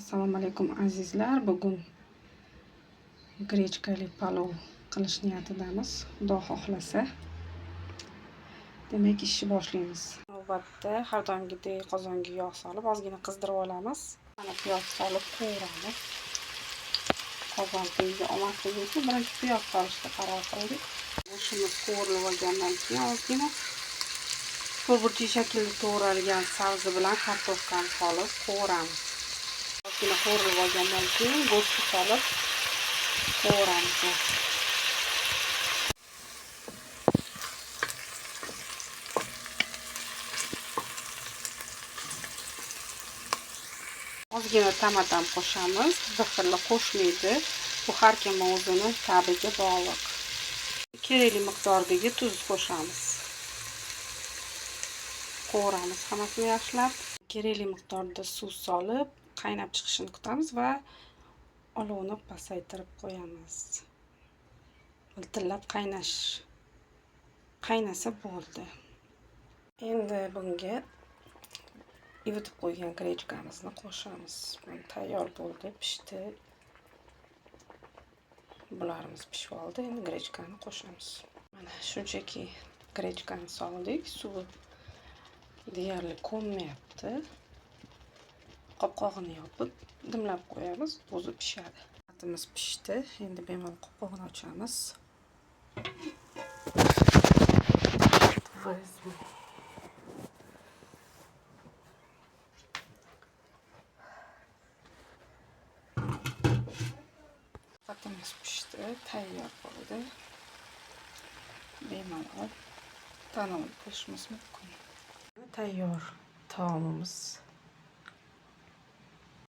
Assalomu alaykum azizlar. Bugun grechkali palov qilish niyatidamiz. Xudo xohlasa. Demak, ishni boshlaymiz. Navbatda har doimgidek qozonga yog' solib, ozgina qizdirib olamiz. Mana piyoz solib qovuramiz. Qozon tagiga olmasligi uchun birinchi piyoz solishga qaror qildik. Go'shtimiz qovurilib olgandan keyin ozgina to'rtburchak shaklda to'g'ralgan sabzi bilan kartoshkani solib qovuramiz. Ozgina qovurilib olgandan keyin go'shtni solib qovuramiz. Ozgina tomatam qo'shamiz. Zahirli qo'shmaydi. Bu har kim o'zini ta'biga bog'liq. Kerakli miqdordagi tuz qo'shamiz. Qovuramiz hammasini yaxshilab. Kerakli miqdorda suv solib, qaynab chiqishini kutamiz va olovni pasaytirib qo'yamiz. Miltillab qaynasa bo'ldi. Endi bunga ivitib qo'ygan grechkamizni qo'shamiz. Bu tayyor bo'ldi, pishdi. Bularimiz pishib oldi. Endi grechkani qo'shamiz. Mana shunchaki grechkani soldik. Suvi deyarli ko'nmayapti. Qopqog'ini yopib, dimlab qo'yamiz, o'zi pishadi. Atimiz pishdi. Endi bemalol qopqog'ini ochamiz. Atimiz pishdi, tayyor bo'ldi. Bemalol tanovul qilishimiz mumkin. Tayyor taomimiz